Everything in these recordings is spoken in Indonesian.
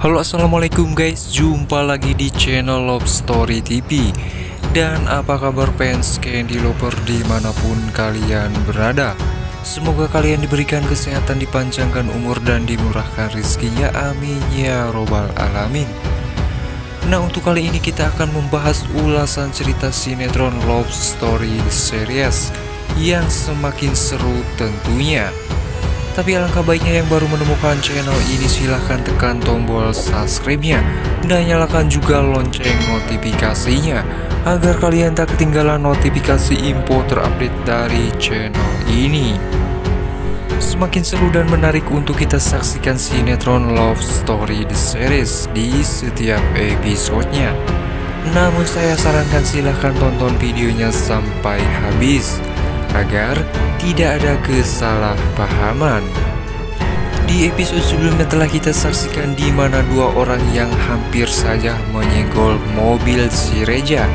Halo, assalamualaikum guys, jumpa lagi di channel Love Story TV. Dan apa kabar fans Candy Lover dimanapun kalian berada? Semoga kalian diberikan kesehatan, dipanjangkan umur, dan dimurahkan rezekinya, amin ya robbal alamin. Nah, untuk kali ini kita akan membahas ulasan cerita sinetron Love Story series yang semakin seru tentunya. Tapi alangkah baiknya yang baru menemukan channel ini silahkan tekan tombol subscribe-nya dan nyalakan juga lonceng notifikasinya agar kalian tak ketinggalan notifikasi info terupdate dari channel ini. Semakin seru dan menarik untuk kita saksikan sinetron Love Story The Series di setiap episodenya. Namun saya sarankan silahkan tonton videonya sampai habis agar tidak ada kesalahpahaman. Di episode sebelumnya telah kita saksikan di mana dua orang yang hampir saja menyenggol mobil si Reja,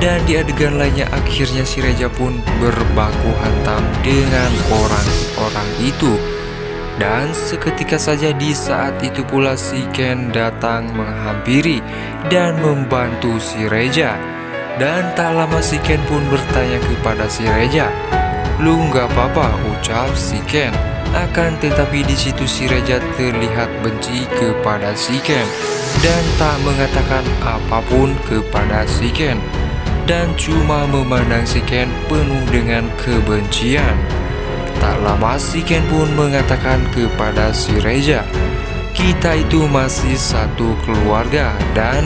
dan di adegan lainnya akhirnya si Reja pun berbaku hantam dengan orang-orang itu. Dan seketika saja di saat itu pula si Ken datang menghampiri dan membantu si Reja. Dan tak lama si Ken pun bertanya kepada si Reja, "Lu nggak apa-apa?" ucap si Ken. Akan tetapi di situ si Reja terlihat benci kepada si Ken dan tak mengatakan apapun kepada si Ken, dan cuma memandang si Ken penuh dengan kebencian. Tak lama si Ken pun mengatakan kepada si Reja, "Kita itu masih satu keluarga dan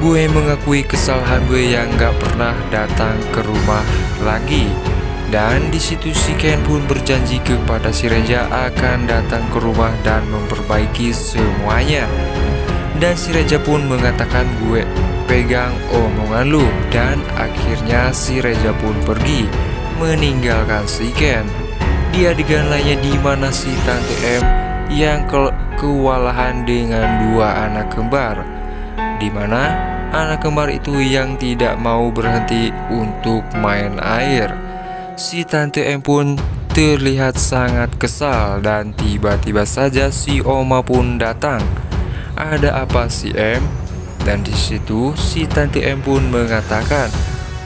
gue mengakui kesalahan gue yang gak pernah datang ke rumah lagi." Dan di situ si Ken pun berjanji kepada si Reja akan datang ke rumah dan memperbaiki semuanya. Dan si Reja pun mengatakan, "Gue pegang omongan lu." Dan akhirnya si Reja pun pergi meninggalkan si Ken. Di adegan lainnya di mana si Tante M yang kewalahan dengan dua anak kembar, di mana anak kembar itu yang tidak mau berhenti untuk main air. Si Tante M pun terlihat sangat kesal dan tiba-tiba saja si Oma pun datang. "Ada apa si M?" Dan di situ si Tante M pun mengatakan,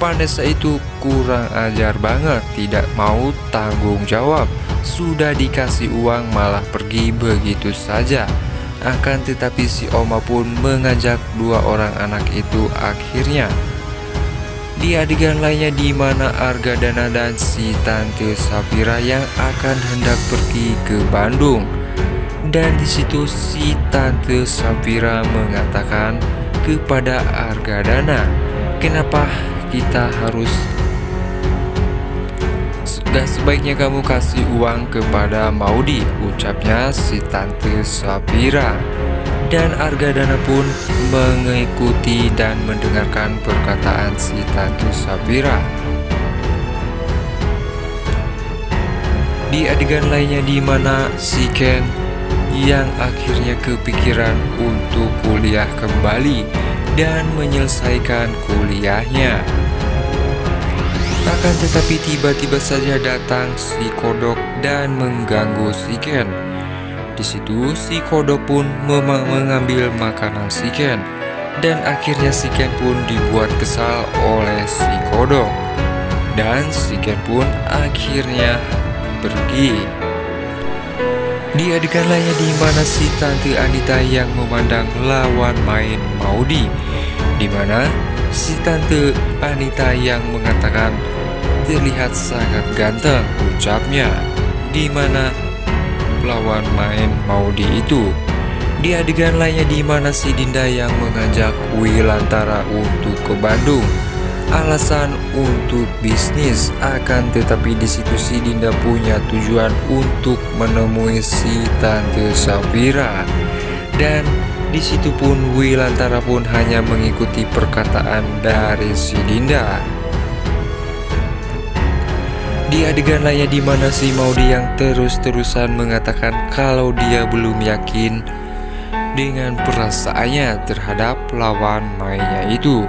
"Vanessa itu kurang ajar banget, tidak mau tanggung jawab. Sudah dikasih uang malah pergi begitu saja." Akan tetapi si Oma pun mengajak dua orang anak itu akhirnya. Di adegan lainnya di mana Argadana dan si Tante Sapira yang akan hendak pergi ke Bandung. Dan di situ si Tante Sapira mengatakan kepada Argadana, "Kenapa kita harus gak sebaiknya kamu kasih uang kepada Maudi?" ucapnya si Tante Sapira. Dan Argadana pun mengikuti dan mendengarkan perkataan si Tante Sapira. Di adegan lainnya di mana si Ken yang akhirnya kepikiran untuk kuliah kembali dan menyelesaikan kuliahnya. Akan tetapi tiba-tiba saja datang si Kodok dan mengganggu si Ken. Di situ si Kodok pun mengambil makanan si Ken, dan akhirnya si Ken pun dibuat kesal oleh si Kodok. Dan si Ken pun akhirnya pergi. Di adegan lainnya di mana si Tante Anita yang memandang lawan main Maudi, di mana si Tante Anita yang mengatakan terlihat sangat ganteng ucapnya, di mana lawan main Maudi itu. Di adegan lainnya di mana si Dinda yang mengajak Wilantara untuk ke Bandung, alasan untuk bisnis. Akan tetapi di situ si Dinda punya tujuan untuk menemui si Tante Sapira. Dan di situ pun Wilantara pun hanya mengikuti perkataan dari si Dinda. Di adegan lainnya di mana si Maudi yang terus-terusan mengatakan kalau dia belum yakin dengan perasaannya terhadap lawan mainnya itu.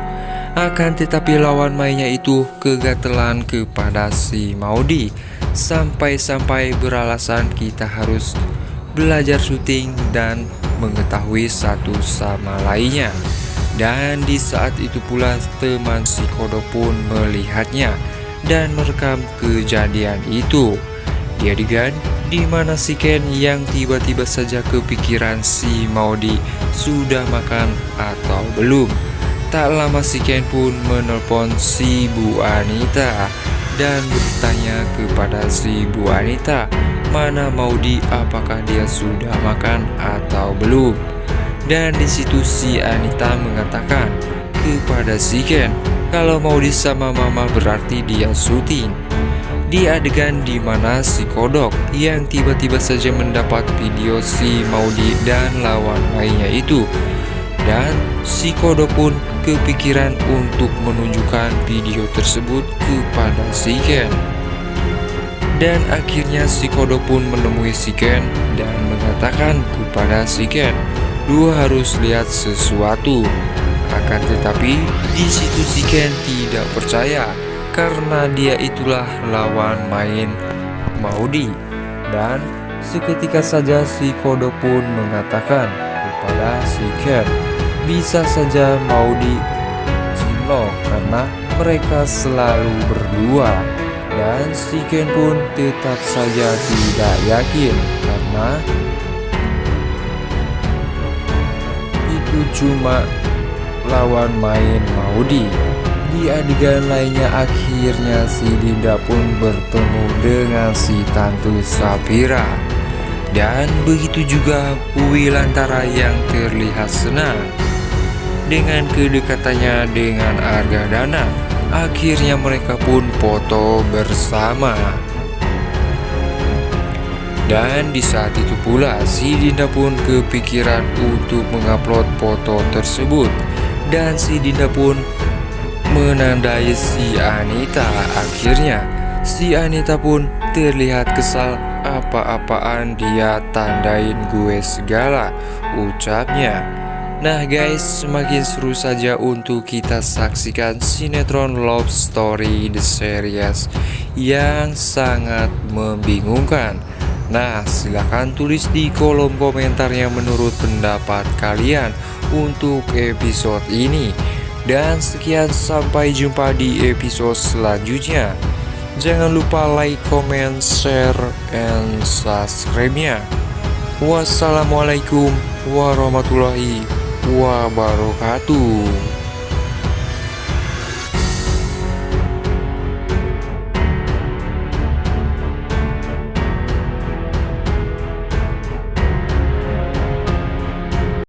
Akan tetapi lawan mainnya itu kegatelan kepada si Maudi, sampai-sampai beralasan kita harus belajar syuting dan mengetahui satu sama lainnya. Dan di saat itu pula teman si Kodok pun melihatnya dan merekam kejadian itu. Di adegan di mana si Ken yang tiba-tiba saja kepikiran si Maudi sudah makan atau belum. Tak lama si Ken pun menelpon si Bu Anita dan bertanya kepada si Bu Anita mana Maudi, apakah dia sudah makan atau belum. Dan di situ si Anita mengatakan kepada si Ken kalau Maudi sama Mama berarti dia syuting. Di adegan di mana si Kodok yang tiba-tiba saja mendapat video si Maudi dan lawan lainnya itu, dan si Kodok pun kepikiran untuk menunjukkan video tersebut kepada si Ken. Dan akhirnya si Kodok pun menemui si Ken dan mengatakan kepada si Ken, "Lu harus lihat sesuatu." Akan tetapi di situ si Ken tidak percaya karena dia itulah lawan main Maudi. Dan seketika saja si Kodok pun mengatakan kepada si Ken, bisa saja Maudi cinlok karena mereka selalu berdua. Dan si Ken pun tetap saja tidak yakin karena itu cuma lawan main Maudi. Di adegan lainnya akhirnya si Dinda pun bertemu dengan si Tante Sapira. Dan begitu juga Wilantara yang terlihat senang dengan kedekatannya dengan Argadana. Akhirnya mereka pun foto bersama. Dan di saat itu pula si Dinda pun kepikiran untuk mengupload foto tersebut. Dan si Dinda pun menandai si Anita. Akhirnya si Anita pun terlihat kesal, apa-apaan dia tandain gue segala, ucapnya. Nah guys, semakin seru saja untuk kita saksikan sinetron Love Story The Series yang sangat membingungkan. Nah, silahkan tulis di kolom komentar yang menurut pendapat kalian untuk episode ini. Dan sekian, sampai jumpa di episode selanjutnya. Jangan lupa like, comment, share, and subscribe-nya. Wassalamualaikum warahmatullahi wabarakatuh.